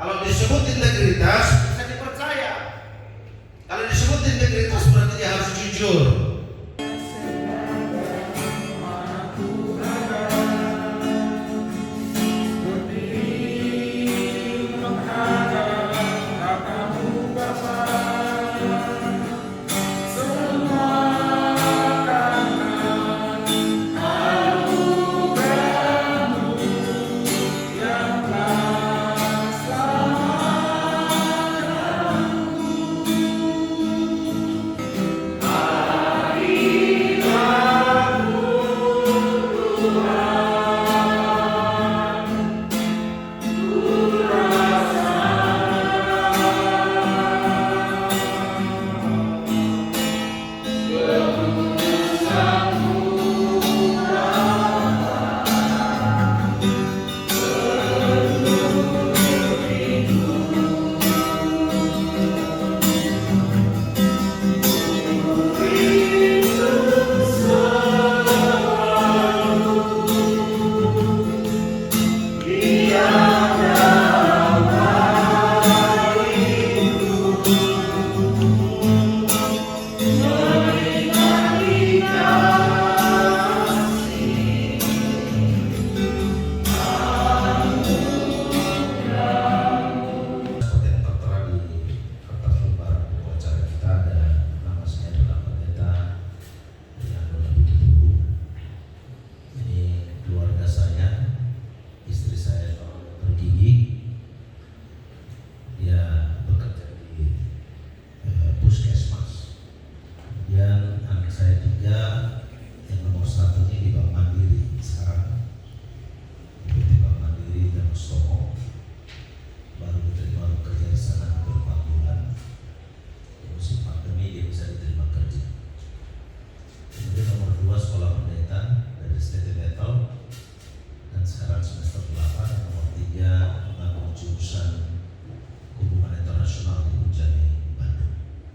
Kalau disebut integritas bisa dipercaya. Kalau disebut integritas berarti dia harus jujur.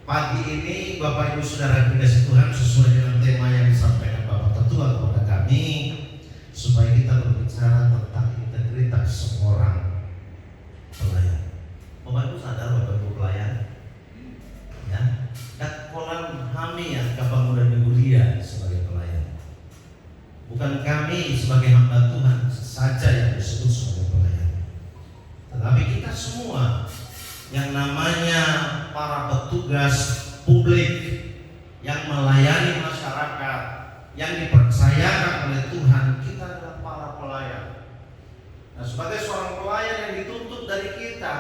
Pagi ini Bapak Ibu Saudara dikasih Tuhan sesuai dengan tema yang disampaikan Bapak Ketua kepada kami, supaya kita berbicara tentang integritas seorang pelayan. Bapak Ibu sadar Bapak Ibu pelayan? Ya, dak kolam kami yang kapangudan Mulia sebagai pelayan. Bukan kami sebagai hamba Tuhan saja yang disebut sebagai pelayan, tetapi kita semua yang namanya para petugas publik yang melayani masyarakat, yang dipercayakan oleh Tuhan, kita adalah para pelayan. Nah, sebagai seorang pelayan yang dituntut dari kita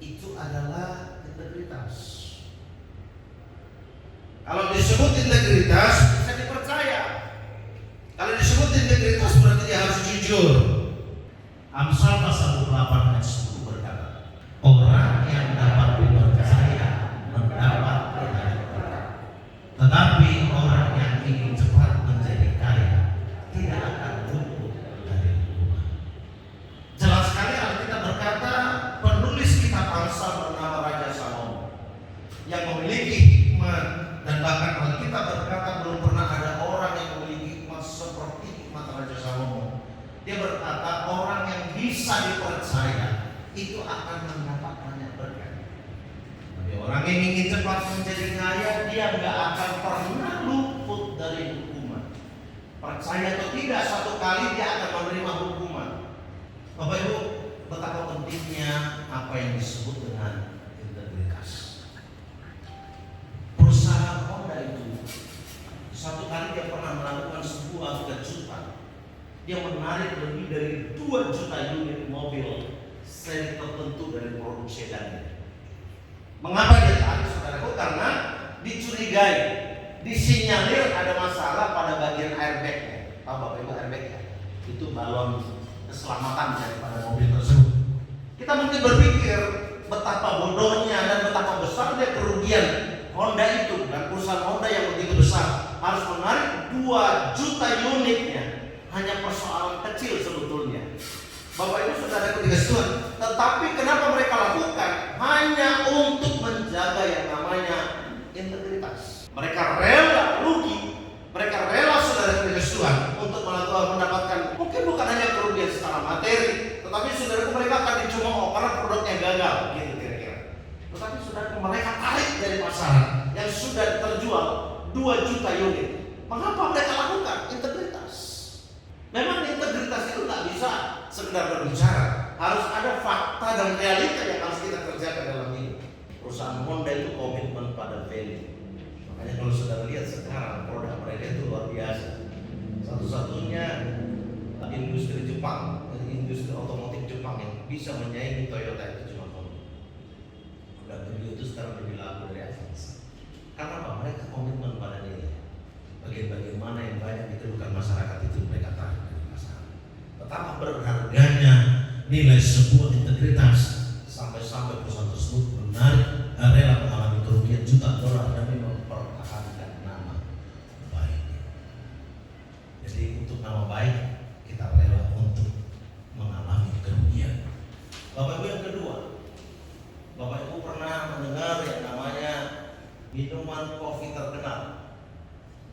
itu adalah integritas. Kalau disebut integritas bisa dipercaya. Kalau disebut integritas berarti dia harus jujur. Amsal pasal 28 ayat 10 berkata, orang yang dapat dipercaya mendapat berkat, tetapi orang yang ingin cepat menjadi kaya tidak akan luput dari hukuman. Jelas sekali Alkitab berkata, penulis kitab Amsal bernama Raja Salomo yang memiliki hikmat, dan bahkan Alkitab berkata belum pernah ada orang yang memiliki hikmat seperti hikmat Raja Salomo. Dia berkata orang yang bisa dipercaya itu akan mendapat banyak berkat. Tapi orang yang ingin cepat menjadi kaya, dia nggak akan pernah luput dari hukuman. Percaya atau tidak, satu kali dia akan menerima hukuman. Bapak Ibu, betapa pentingnya apa yang disebut dengan integritas. Perusahaan Honda itu satu kali dia pernah melakukan sebuah kejutan. Dia menarik lebih dari 2 juta unit mobil seri tertentu dari produk sedannya. Mengapa dia tarik, saudaraku? Karena dicurigai, disinyalir ada masalah pada bagian airbagnya. Tahu Bapak Ibu airbag ya? Itu balon keselamatan daripada mobil tersebut. Kita mungkin berpikir betapa bodohnya dan betapa besarnya kerugian Honda itu, dan perusahaan Honda yang begitu besar harus menarik 2 juta unitnya. Hanya persoalan kecil sebetulnya. Bapak Ibu Saudara dikasih Tuhan, tetapi kenapa mereka lakukan? Hanya untuk menjaga yang namanya integritas. Mereka rela rugi, mereka rela saudara dikasih Tuhan untuk mendapatkan mungkin bukan hanya kerugian secara materi, tetapi saudara mereka akan dicemooh karena gagal, gitu kira-kira. Tetapi sudah mereka tarik dari pasaran yang sudah terjual 2 juta unit. Mengapa mereka lakukan? Integritas. Memang integritas itu nggak bisa sekedar berbicara, harus ada fakta dan realita yang harus kita kerjakan dalam hidup. Perusahaan Honda itu komitmen pada value. Makanya kalau sudah lihat sekarang produk mereka itu luar biasa. Satu-satunya industri Jepang, industri otomotif Jepang yang bisa menyaingi Toyota itu cuma Honda. Dan beliau itu sekarang lebih laku dari Avanza. Karena apa? Mereka komitmen pada nilai. Bagian-bagian mana yang banyak dikeluhkan masyarakat itu mereka tarik dari masyarakat. Betapa berharganya nilai sebuah integritas sampai perusahaan tersebut rela mengalami kerugian juta dolar demi mempertahankan nama baiknya. Jadi untuk nama baik kita rela untuk mengalami kerugian. Bapak Ibu yang kedua, Bapak Ibu pernah mendengar yang namanya minuman kopi terkenal,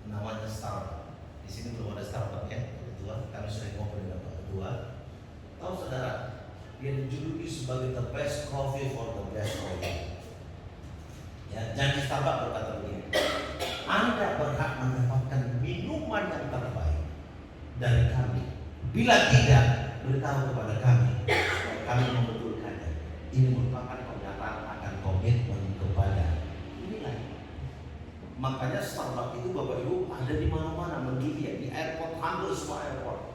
namanya Starbucks. Di sini belum ada Starbucks ya, kebetulan kami sering ngobrol dengan Pak Ketua. Tahu saudara, dia dijuluki sebagai the best coffee for the best coffee. Ya, janji Starbucks berkata begini, Anda berhak mendapatkan minuman yang terbaik dari kami. Bila tidak, beritahu kepada kami supaya kami membetulkannya. Ini merupakan pernyataan akan komitmen kepada nilai. Makanya Starbucks itu Bapak Ibu ada di mana-mana, mendunia, di airport, hampir semua airport.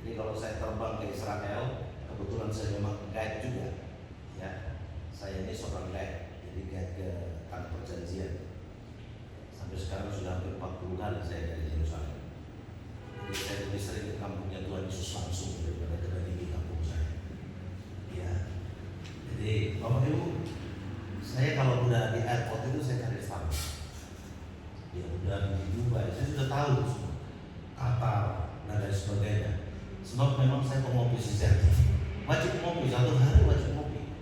Jadi kalau saya terbang ke Israel, kebetulan saya memang guide juga, ya. Saya ini seorang guide, jadi guide ke Tanah Perjanjian. Sampai sekarang sudah hampir 40 kali saya dari Yerusalem. Jadi saya lebih sering ke kampungnya Tuhan Yesus langsung daripada ke kampung saya. Ya. Jadi Bapak Ibu, saya kalau udah di airport itu saya cari Starbucks. Ya udah di Dubai, saya sudah tahu semua, Qatar dan lain sebagainya. Sebab memang saya pengopi sejati, wajib ngopi, satu hari wajib ngopi.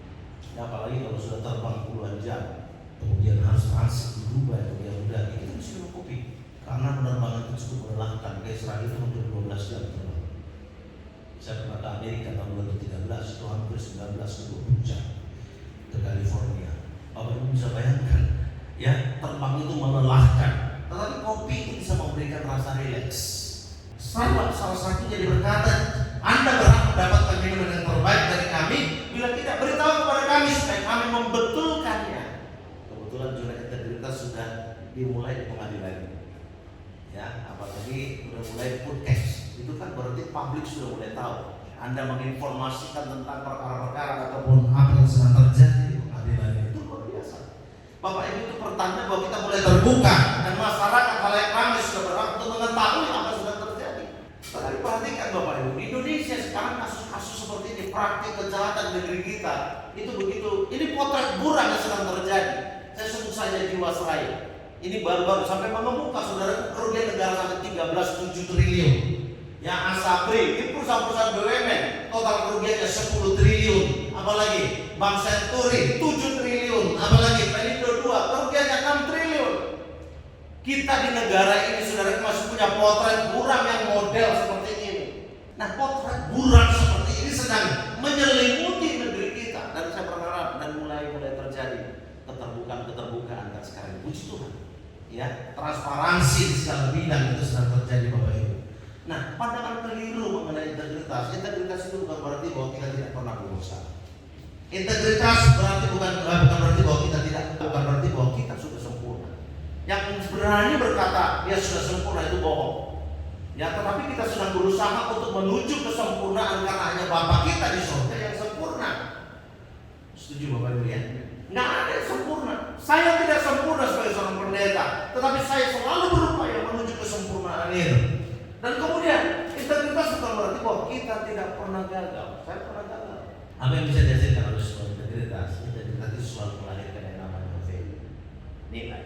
Ya apalagi kalau sudah terbang puluhan jam, kemudian harus transit di Dubai, kemudian udah kita mesti minum kopi. Karena penerbangan itu cukup melelahkan. Ke Israel itu hampir 12 jam terbang. Saya pernah ke Amerika tahun 2013 itu hampir 19-20 jam ke California. Bapak Ibu bisa bayangkan, ya terbang itu melelahkan. Tetapi kopi itu bisa memberikan rasa rileks. Starbucks salah satunya dia berkata, Anda berhak mendapatkan minuman yang terbaik dari kami. Bila tidak, beritahu kepada kami supaya kami membetulkannya. Kebetulan zona integritas sudah dimulai di pengadilan. Ya, apalagi sudah mulai podcast. Itu kan berarti publik sudah mulai tahu. Anda menginformasikan tentang perkara-perkara ataupun apa yang sedang terjadi di pengadilan itu luar biasa. Bapak Ibu itu pertanda bahwa kita mulai terbuka dan masyarakat halayak ramai sudah berhak untuk mengetahui apa yang sedang terjadi. Tetapi perhatikan Bapak Ibu, di Indonesia sekarang kasus-kasus seperti ini, praktik kejahatan di negeri kita itu begitu. Ini potret buram yang sedang terjadi. Saya sebut saja Jiwasraya. Ini baru-baru sampai mengemuka saudara kerugian negara sampai 13,7 triliun. Yang Asabri, ini perusahaan-perusahaan BUMN, total kerugiannya 10 triliun. Apalagi Bank Senturi 7 triliun. Apalagi Pelindo 2, kerugiannya 6 triliun. Kita di negara ini saudara masih punya potret buram yang model seperti ini. Nah potret buram seperti ini sedang menyelimuti negeri kita. Dan saya berharap dan mulai terjadi keterbukaan dan sekarang puji Tuhan. Ya, transparansi di segala bidang itu sedang terjadi Bapak Ibu. Nah, pandangan keliru mengenai integritas. Integritas itu bukan berarti bahwa kita tidak pernah berusaha. Integritas bukan berarti bahwa kita sudah sempurna. Yang berani berkata dia sudah sempurna itu bohong. Ya, tetapi kita sedang berusaha untuk menuju kesempurnaan karena hanya Bapa kita di surga yang sempurna. Setuju Bapak Ibu ya? Nggak ada yang sempurna. Saya tidak sempurna sebagai seorang pendeta, tetapi saya selalu berupaya menuju kesempurnaan itu. Dan kemudian integritas bukan berarti bahwa kita tidak pernah gagal. Saya pernah gagal. Apa yang bisa dihasilkan oleh sebuah integritas? Integritas itu selalu melahirkan yang namanya value, nilai.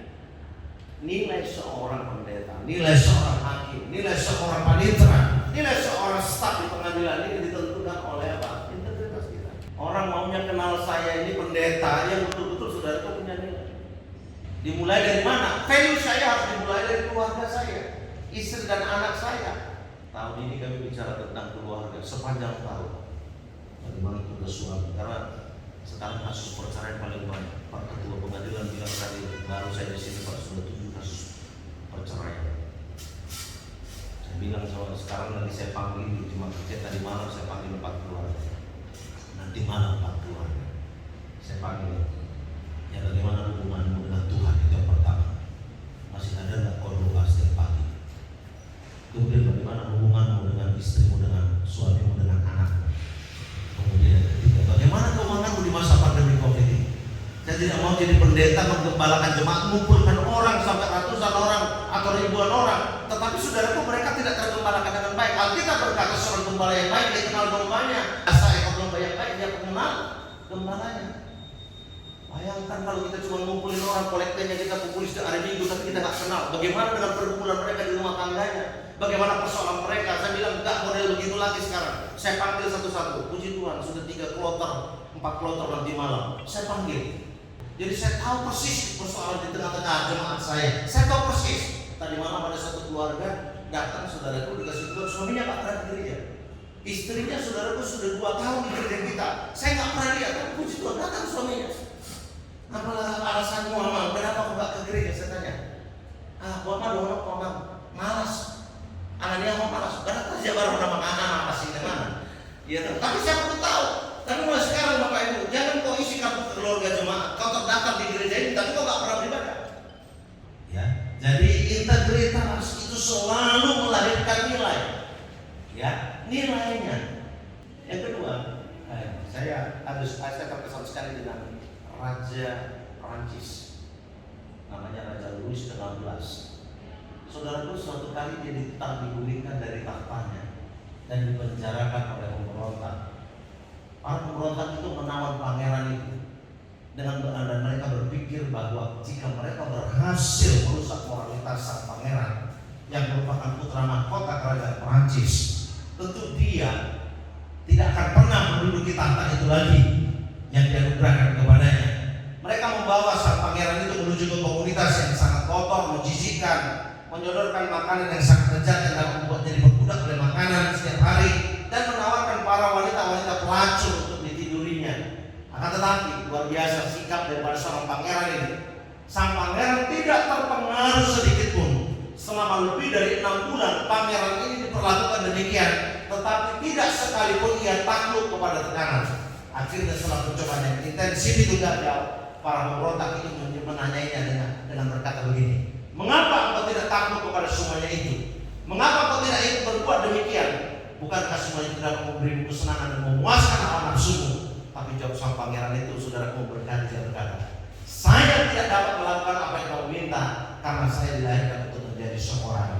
Nilai seorang pendeta, nilai seorang hakim, nilai seorang panitera, nilai seorang staf di pengadilan ini ditentukan oleh apa? Integritas kita. Orang maunya kenal saya ini pendeta yang betul-betul saudara itu punya nilai. Dimulai dari mana? Value saya harus dimulai dari keluarga saya, istri dan anak saya. Tahun ini kami bicara tentang keluarga sepanjang tahun. bagaimana tugas suami. Karena sekarang kasus perceraian paling banyak. Pak Ketua Pengadilan bilang tadi, baru saya di sini Pak sudah 7 kasus perceraian. Saya bilang sama sekarang nanti saya panggil cuma kerja tadi malam saya panggil 4 keluarga. Nanti malam 4 keluarga saya panggil. Ya bagaimana hubunganmu dengan Tuhan itu yang pertama. Masih ada nggak kau doa setiap pagi? Kemudian bagaimana hubunganmu dengan istrimu, dengan suamimu, dengan anak? Kemudian yang ketiga, bagaimana keuanganmu di masa pandemi COVID ini? Saya tidak mau jadi pendeta menggembalakan jemaat, mengumpulkan orang sampai ratusan orang atau ribuan orang. Tetapi saudaraku, mereka tidak tergembalakan dengan baik. Alkitab berkata seorang gembala yang baik dia kenal dombanya. Asal ekor domba yang baik dia mengenal gembalanya. Bayangkan kalau kita cuma ngumpulin orang, kolektornya kita kumpulin setiap hari Minggu tapi kita nggak kenal. Bagaimana dengan pergumulan mereka di rumah tangganya? Bagaimana persoalan mereka? Saya bilang enggak model begitu lagi sekarang. Saya panggil satu-satu. Puji Tuhan sudah 3 kloter, 4 kloter nanti malam. Saya panggil. Jadi saya tahu persis persoalan di tengah-tengah jemaat saya. Saya tahu persis. Tadi malam ada satu keluarga datang, saudaraku dikasih Tuhan, suaminya nggak pernah ke gereja. Istrinya saudaraku sudah 2 tahun di gereja kita. Saya nggak pernah lihat. Tapi puji Tuhan datang suaminya. Apa alasanmu, Mama? Kenapa kau nggak ke gereja? Saya tanya. Mama malas. Anaknya mau malas. Karena kerja baru nama anak apa sih mana? Iya, tapi siapa pun tahu. Tapi mulai sekarang Bapak Ibu, jangan kau isi kartu keluarga jemaat. Kau terdaftar di gereja ini, tapi kau nggak pernah beribadah. Ya, jadi integritas itu selalu melahirkan nilai. Ya, nilainya. Yang kedua, saya terkesan sekali dengan Raja Prancis, namanya Raja Louis XVI. Saudaraku, suatu kali dia digulingkan dari tahtanya dan dipenjarakan oleh pemberontak. Para pemberontak itu menawan pangeran itu dan mereka berpikir bahwa jika mereka berhasil merusak moralitas sang pangeran yang merupakan putra mahkota kerajaan Prancis, tentu dia tidak akan pernah menduduki tahta itu lagi yang dianugerahkan kepadanya. Mereka membawa sang pangeran itu menuju ke komunitas yang sangat kotor, menjijikkan, menyodorkan makanan yang sangat lezat yang dapat membuatnya diperbudak oleh makanan setiap hari, dan menawarkan para wanita-wanita pelacur untuk ditidurinya. Akan tetapi luar biasa sikap daripada seorang pangeran ini. Sang pangeran tidak terpengaruh sedikit pun. Selama lebih dari 6 bulan pangeran ini diperlakukan demikian, tetapi tidak sekalipun ia takluk kepada tekanan. Akhirnya setelah percobaan yang intensif itu gagal, para pemberontak itu menanyainya dengan berkata begini, mengapa engkau tidak takluk kepada semuanya itu? Mengapa engkau tidak ingin berbuat demikian? Bukankah semuanya tidak memberimu kesenangan dan memuaskan hawa nafsumu? Tapi jawab sang pangeran itu, saudaraku, berkata, saya tidak dapat melakukan apa yang kau minta karena saya dilahirkan untuk menjadi seorang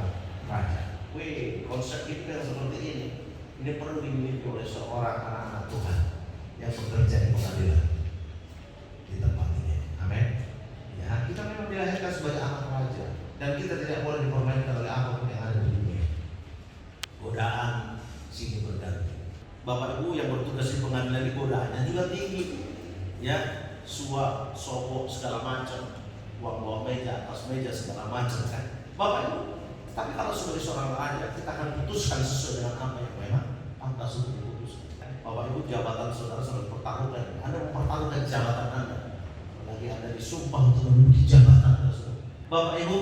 raja. Wih, konsep kita seperti ini perlu dimiliki oleh seorang anak-anak Tuhan yang bekerja di pengadilan di tempat ini. Amin. Ya, kita memang dilahirkan sebagai anak raja dan kita tidak boleh dipermainkan oleh apapun yang ada di dunia. Godaan sini berganti. Bapak Ibu yang bertugas di pengadilan di godaannya juga tinggi. Ya, suap, sogok segala macam, uang bawah meja, atas meja segala macam kan. Bapak Ibu, tapi kalau sebagai seorang raja kita akan putuskan sesuai dengan apa yang memang pantas untuk diputuskan. Bapak Ibu, jabatan saudara sedang pertaruhkan. Anda mempertaruhkan jabatan Anda. Apalagi Anda disumpah untuk menduduki jabatan tersebut. Bapak Ibu,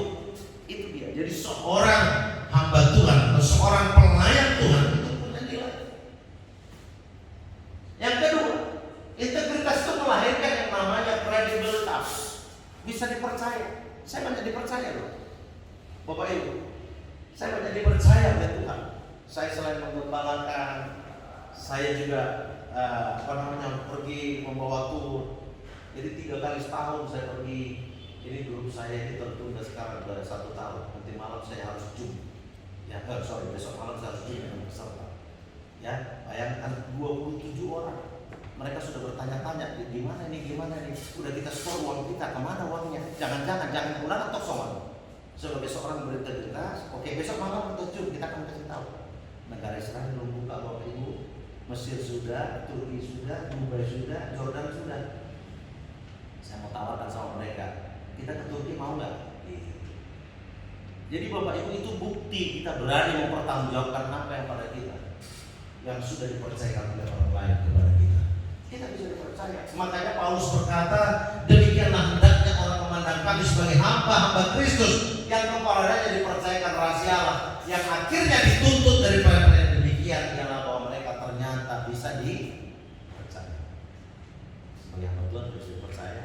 itu dia. Jadi seorang hamba Tuhan atau seorang pelayan Tuhan itu punya nilai. Yang kedua, integritas itu melahirkan yang namanya kredibilitas. Bisa dipercaya. Saya banyak dipercaya loh. Bapak Ibu, saya banyak dipercaya oleh Tuhan. Saya selain mengembalakan, saya juga pergi membawa tur. Jadi 3 kali setahun saya pergi. Ini grup saya ini tertunda sekarang sudah 1 tahun. Nanti malam saya harus Zoom. Ya, besok malam saya harus Zoom dengan peserta. Ya, bayangkan 27 orang. Mereka sudah bertanya-tanya, gimana ini? Udah kita store uang kita, kemana uangnya? Jangan pulang atau soal. Sebagai seorang berintegritas, oke, besok malam kita Zoom, kita akan kasih tahu. Negara Israel belum buka, Bapak Ibu. Mesir sudah, Turki sudah, Dubai sudah, Jordan sudah. Saya mau tawarkan sama mereka, kita ke Turki mau nggak? Jadi Bapak Ibu, itu bukti kita berani mempertanggungjawabkan apa yang pada kita. yang sudah dipercayakan oleh orang lain kepada kita. Kita bisa dipercaya. Makanya Paulus berkata, demikianlah hendaknya orang memandang kami sebagai hamba-hamba Kristus yang kepalanya dipercayakan rahasia Allah, yang akhirnya dituntut daripada yang demikian ialah bahwa mereka ternyata bisa dipercaya. Sebagai hamba Tuhan bisa dipercaya,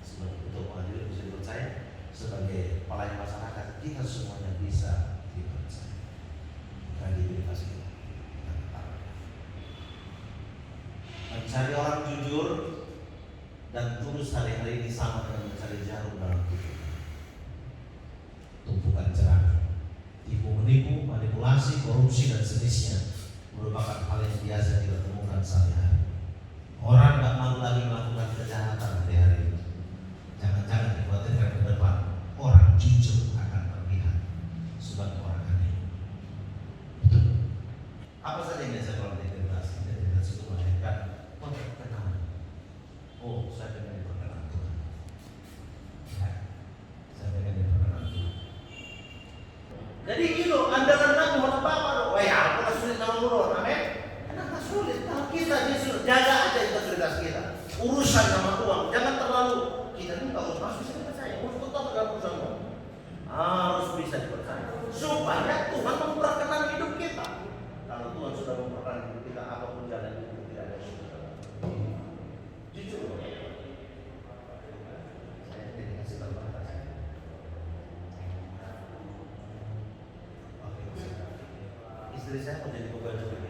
sebagai ketua pengadilan bisa dipercaya, sebagai pelayan masyarakat kita semuanya bisa dipercaya. Kredibilitas kita. Mencari orang jujur dan tulus hari-hari ini sama dengan mencari jarum dalam tubuh. Tumpukan jerami, tipu menipu, manipulasi, korupsi dan sejenisnya merupakan hal yang biasa kita temukan sehari-hari. Orang tak malu lagi melakukan kejahatan hari-hari ini. Jangan-jangan dikhawatirkan ke depan orang jujur akan terlihat sebagai orang aneh. Betul. Apa saja yang biasa kalau integritas itu melahirkan perkenanan. Oh, saya pengen diperkenan Tuhan. Ya, saya pengen diperkenan Tuhan. Jadi gitu, Anda renang mohon apa-apa dong. Wah ya, aku tak sulit sama menurut, amin. Kenapa sulit? Kalau kita justru jaga aja integritas kita. Urusan sama uang, jangan terlalu kita ini kalau harus bisa dipercaya. Untuk tetap dalam urusan uang harus bisa dipercaya supaya Tuhan memperkenan hidup kita. Kalau Tuhan sudah memperkenan hidup kita, apapun jalan itu tidak ada susah. Jujur, saya tidak kasih tahu kata saya. Istri saya mau jadi pegawai negeri.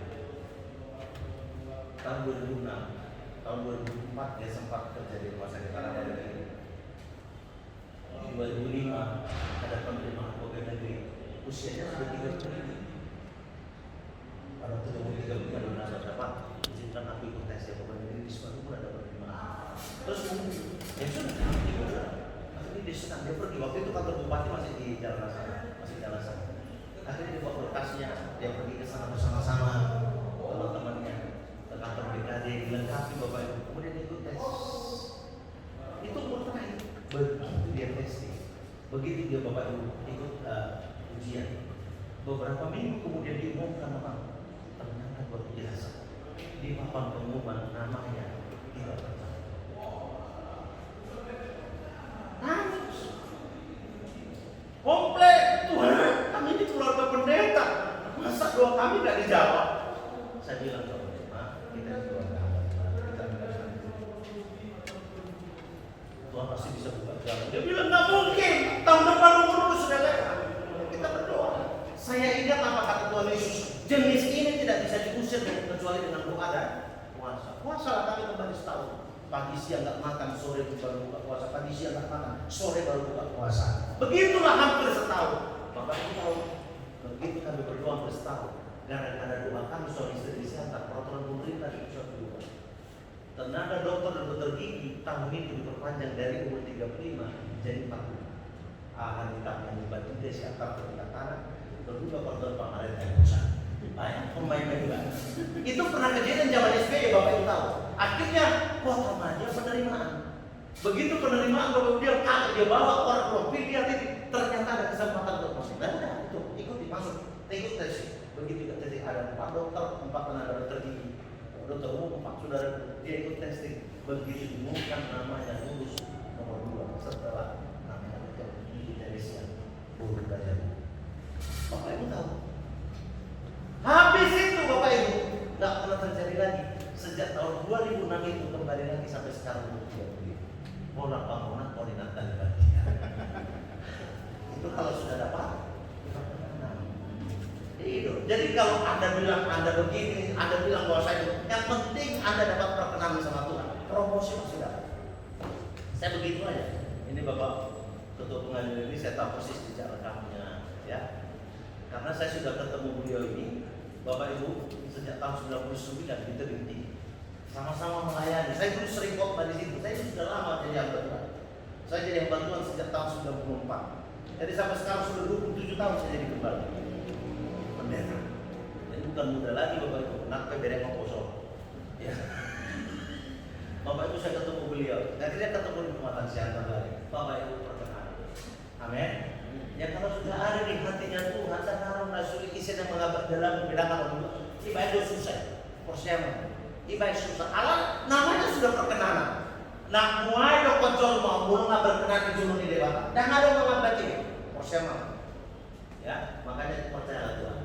Tahun 2006, tahun 2004 dia sempat kerja di rumah sakit Arab negeri. Di 2005 ada penerimaan pegawai negeri. Usianya sudah 30 tahun. Pada 33 bulan ada dapat izinkan aku ikut tes ya pegawai negeri di Sumatera pun ada penerimaan. Terus ya sudah, akhirnya dia senang, dia pergi. Waktu itu kantor bupati masih di jalan sana, akhirnya dia bawa berkasnya, dia pergi ke sana bersama-sama teman-temannya ke kantor BKD, dilengkapi bapak ibu, kemudian dia ikut tes. Itu umur terakhir, begitu dia testing, begitu dia bapak ibu ikut ujian, beberapa minggu kemudian diumumkan orang ternyata berjasa di papan pengumuman namanya tidak tercatat. Nangis, komplek, Tuhan, kami ini keluarga pendeta, masa doa kami tidak dijawab? Saya bilang ke Pak, kita di keluarga kita tidak bisa. Tuhan pasti bisa buka jalan. Dia bilang nggak mungkin, tahun depan umur sudah lewat. Kita berdoa. Saya ingat apa kata Tuhan Yesus, jenis ini tidak bisa diusir kecuali dengan doa dan puasa. Puasa lah kami kembali setahun. Pagi siang nggak makan, sore baru buka puasa. Pagi siang nggak makan, sore baru buka puasa. Begitulah hampir setahun. Bapak Ibu tahu, begitu kami berdoa bersetahun, gara-gara doa kami soal istri kesehatan, peraturan pemerintah di pusat dua. Tenaga dokter dan dokter gigi tahun itu diperpanjang dari umur 35 jadi 40. Wanita yang dibantu desi akar tingkat tanah, berdua peraturan Pak Maret dan pusat. Banyak pemain juga. Itu pernah kejadian zaman SBY, Bapak Ibu tahu. Akhirnya kuota remaja penerimaan. Begitu penerimaan Bapak Ibu dia kaget, dia bawa orang profil dia titik. Ternyata ada kesempatan untuk masuk. Dan udah itu ikut dimasuk, ikut tes. Begitu ikut tes ada 4 dokter, 4 tenaga dokter gigi, dokter umum, 4 saudara dia ikut testing. Begitu diumumkan namanya lulus nomor 2 setelah namanya dokter gigi dari siang buruk dari Bapak Ibu tahu. Habis itu Bapak Ibu nggak pernah terjadi lagi sejak tahun 2006 itu kembali lagi sampai sekarang dia begitu. Pola bangunan koordinat dan itu kalau sudah dapat kita perkenan. Itu. Jadi kalau Anda bilang Anda begini, Anda bilang bahwa saya, yang penting Anda dapat perkenan sama Tuhan. Promosi masih dapat. Saya begitu aja. Ini Bapak Ketua Pengadilan ini saya tahu persis jejak rekamnya, ya. Karena saya sudah ketemu beliau ini, Bapak Ibu sejak tahun 99 di Terinti. Sama-sama melayani. Saya dulu sering khotbah di situ. Saya sudah lama jadi hamba Tuhan. Saya jadi hamba Tuhan sejak tahun 94. Jadi sampai sekarang sudah 27 tahun saya jadi kembali pendeta. Jadi bukan muda lagi Bapak Ibu. Kenapa bereng ngomong ya. Bapak Ibu saya ketemu beliau. Akhirnya ketemu di Kecamatan Siantar lagi. Bapak Ibu perkenan. Amin. Ya kalau sudah ada di hatinya Tuhan, sekarang sulit isi yang mengabar dalam membedakan orang ibadah susah. Persiapan. Ibai susah. Allah namanya sudah perkenanan. Nak muai do kocol mau belum berkenan di julung di dewa. Dan ada orang baca persiapan. Ya, makanya percaya Tuhan.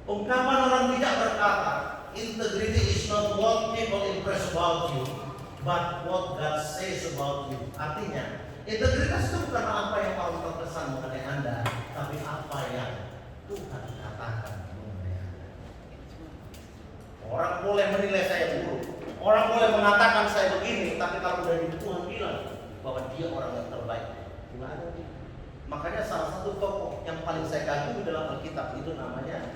Ungkapan orang bijak berkata, integrity is not what people impress about you, but what God says about you. Artinya, integritas itu bukan apa yang orang terkesan mengenai Anda, tapi apa yang Tuhan katakan mengenai Anda. Orang boleh menilai saya buruk, orang boleh mengatakan saya begini, tapi kalau dari Tuhan bilang bahwa dia orang yang terbaik, gimana ada. Makanya salah satu tokoh yang paling saya kagumi dalam Alkitab itu namanya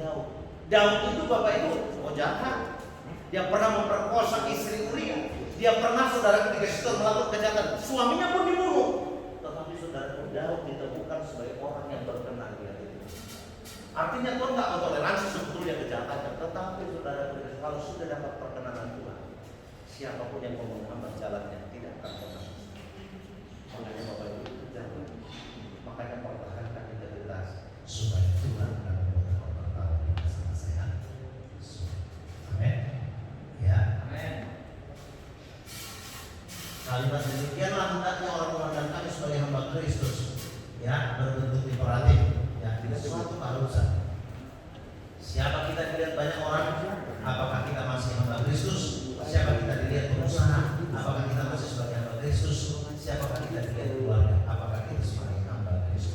Daud. Daud itu bapak itu jahat. Dia pernah memperkosa istri Uria. Dia pernah saudara ketika itu melakukan kejahatan. Suaminya pun dibunuh. Tetapi saudara Daud ditemukan sebagai orang yang berkenan di hati Tuhan. Artinya Tuhan nggak mentoleransi sebetulnya kejahatannya. Tetapi saudara kalau sudah dapat perkenanan Tuhan, siapapun yang mau menghambat jalannya tidak akan pernah. Makanya bapak ibu itu jangan. Makanya pertahankan integritas supaya Tuhan akan membuat orang tahu bersama saya. Amin. Ya. Amin. Kalimat demikianlah hendaknya orang memandang kami sebagai hamba Kristus. Ya, berbentuk imperatif. Ya, tidak suatu keharusan. Siapa kita dilihat banyak orang? Apakah kita masih hamba Kristus? Siapa kita dilihat pengusaha? Apakah kita masih sebagai hamba Kristus? Siapakah kita dilihat keluarga? Apakah kita sebagai hamba Kristus?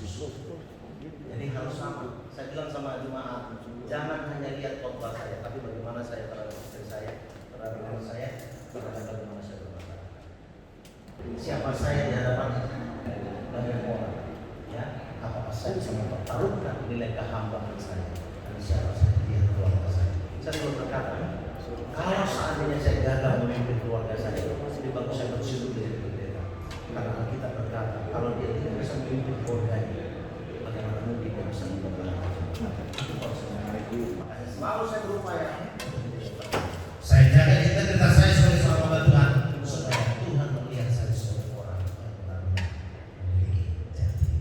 Jadi harus sama. Saya bilang sama jemaat, jangan hanya lihat khotbah saya, tapi bagaimana saya terhadap istri saya, terhadap anak saya, terhadap bagaimana saya berkata. Siapa saya di hadapan banyak orang? Ya, apakah saya bisa mempertaruhkan nilai kehambaan saya? Dan siapa saya di keluarga saya? Saya selalu berkata, kalau seandainya saya gagal memimpin keluarga saya, lebih bagus saya bersyukur dari pendeta. Karena kita berkata, kalau dia tidak bisa memimpin keluarganya, bagaimana mungkin dia bisa memimpin? Makanya selalu saya berupaya. Saya jaga integritas saya